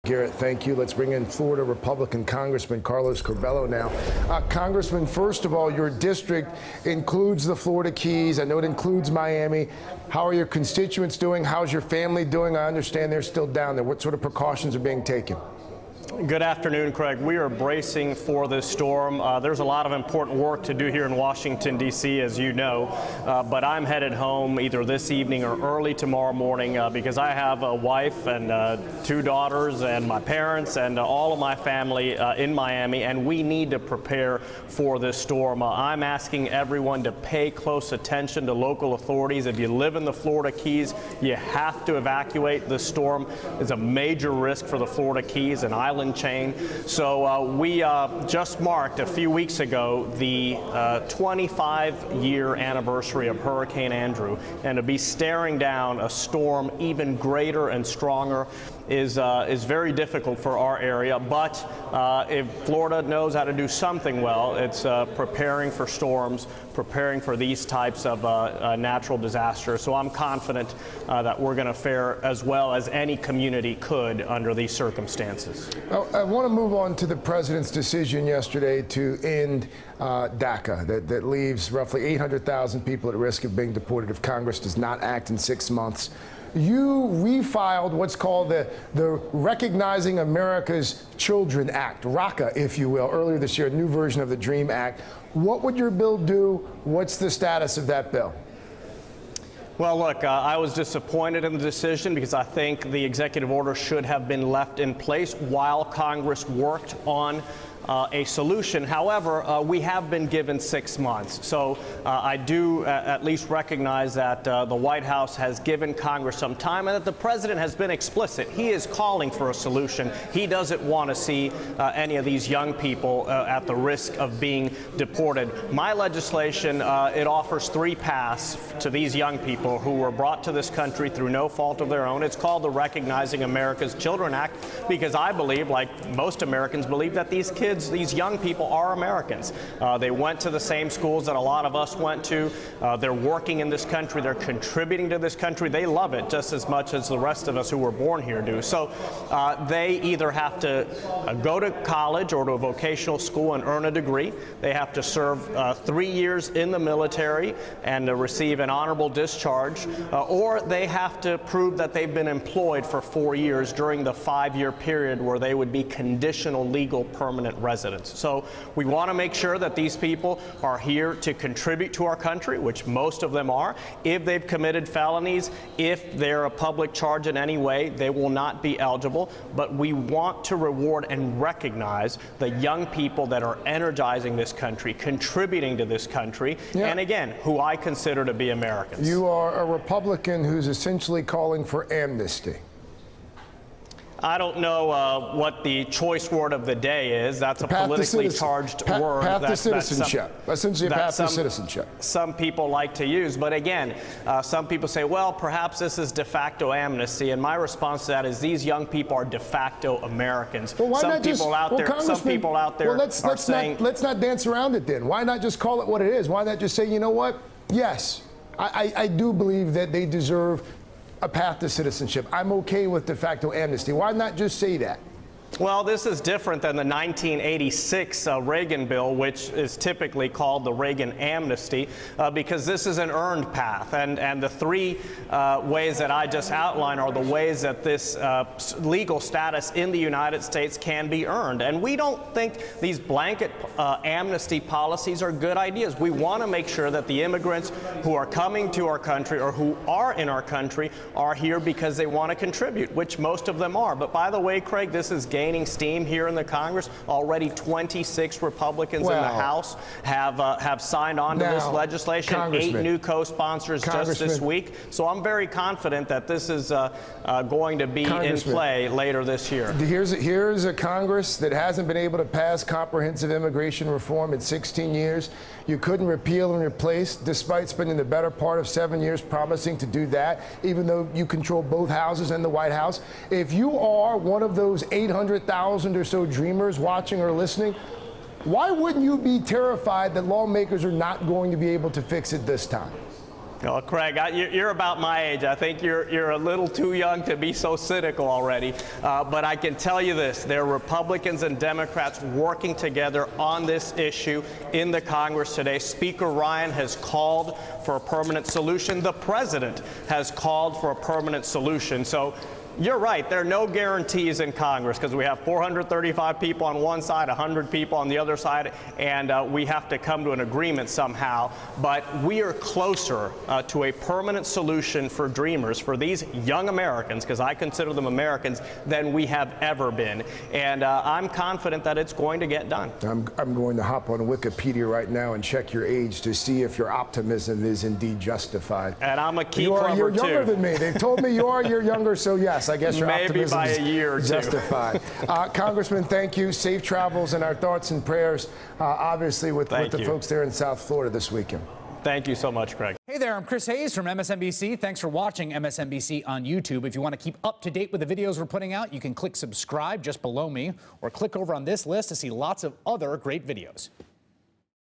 Garrett, thank you. Let's bring in Florida Republican Congressman Carlos Curbelo now. Congressman, first of all, your district includes the Florida Keys. I know it includes Miami. How are your constituents doing? How's your family doing? I understand they're still down there. What sort of precautions are being taken? Good afternoon, Craig. We are bracing for this storm. There's a lot of important work to do here in Washington, D.C., as you know, but I'm headed home either this evening or early tomorrow morning because I have a wife and 2 daughters and my parents and all of my family in Miami, and we need to prepare for this storm. I'm asking everyone to pay close attention to local authorities. If you live in the Florida Keys, you have to evacuate. This storm is a major risk for the Florida Keys and island chain. So we just marked a few weeks ago the 25-year anniversary of Hurricane Andrew, and to be staring down a storm even greater and stronger is very difficult for our area. But if Florida knows how to do something well, it's preparing for storms, preparing for these types of natural disasters. So I'm confident that we're going to fare as well as any community could under these circumstances. I want to move on to the president's decision yesterday to end DACA, that leaves roughly 800,000 people at risk of being deported if Congress does not act in 6 months. You refiled what's called the Recognizing America's Children Act, RACA, if you will, earlier this year, a new version of the DREAM Act. What would your bill do? What's the status of that bill? Well, look, I was disappointed in the decision because I think the executive order should have been left in place while Congress worked on a solution. However, we have been given 6 months. So I do at least recognize that the White House has given Congress some time and that the president has been explicit. He is calling for a solution. He doesn't want to see any of these young people at the risk of being deported. My legislation, it offers 3 paths to these young people who were brought to this country through no fault of their own. It's called the Recognizing America's Children Act because I believe, like most Americans believe, that these kids, these young people are Americans. They went to the same schools that a lot of us went to. They're working in this country. They're contributing to this country. They love it just as much as the rest of us who were born here do. So they either have to go to college or to a vocational school and earn a degree. They have to serve 3 years in the military and receive an honorable discharge, or they have to prove that they've been employed for 4 years during the 5-year period where they would be conditional legal permanent residents. So we want to make sure that these people are here to contribute to our country, which most of them are. If they've committed felonies, if they're a public charge in any way, they will not be eligible. But we want to reward and recognize the young people that are energizing this country, contributing to this country, and again, who I consider to be Americans. You are a Republican who's essentially calling for amnesty. I don't know what the choice word of the day is. That's a politically charged word. Path to citizenship. Essentially a path to citizenship. Some people like to use. But again, some people say, well, perhaps this is de facto amnesty. And my response to that is these young people are de facto Americans. Well, why not just, some people out there are saying... Let's not dance around it then. Why not just call it what it is? Why not just say, you know what? Yes, I do believe that they deserve a path to citizenship. I'm okay with de facto amnesty. Why not just say that? Well, this is different than the 1986 Reagan bill, which is typically called the Reagan amnesty, because this is an earned path. And the 3 ways that I just outlined are the ways that this legal status in the United States can be earned. And we don't think these blanket amnesty policies are good ideas. We want to make sure that the immigrants who are coming to our country or who are in our country are here because they want to contribute, which most of them are. But by the way, Craig, this is gaining steam here in the Congress. Already 26 Republicans in the House have signed on to this legislation. 8 new co-sponsors just this week. So I'm very confident that this is going to be in play later this year. Here's a Congress that hasn't been able to pass comprehensive immigration reform in 16 years. You couldn't repeal and replace, despite spending the better part of 7 years promising to do that, even though you control both houses and the White House. If you are one of those 800,000 or so dreamers watching or listening, why wouldn't you be terrified that lawmakers are not going to be able to fix it this time? Well, Craig, you're about my age. I think you're a little too young to be so cynical already. But I can tell you this, there are Republicans and Democrats working together on this issue in the Congress today. Speaker Ryan has called for a permanent solution. The president has called for a permanent solution. So you're right. There are no guarantees in Congress because we have 435 people on one side, 100 people on the other side, and we have to come to an agreement somehow. But we are closer to a permanent solution for Dreamers, for these young Americans, because I consider them Americans, than we have ever been. And I'm confident that it's going to get done. I'm going to hop on Wikipedia right now and check your age to see if your optimism is indeed justified. And I'm a key clubber, too. You're younger than me. They've told me you're younger, so yes, I guess your maybe optimism by a year or is two. Justified. Congressman, thank you. Safe travels and our thoughts and prayers, obviously, with the folks there in South Florida this weekend. Thank you so much, Craig. Hey there, I'm Chris Hayes from MSNBC. Thanks for watching MSNBC on YouTube. If you want to keep up to date with the videos we're putting out, you can click subscribe just below me or click over on this list to see lots of other great videos.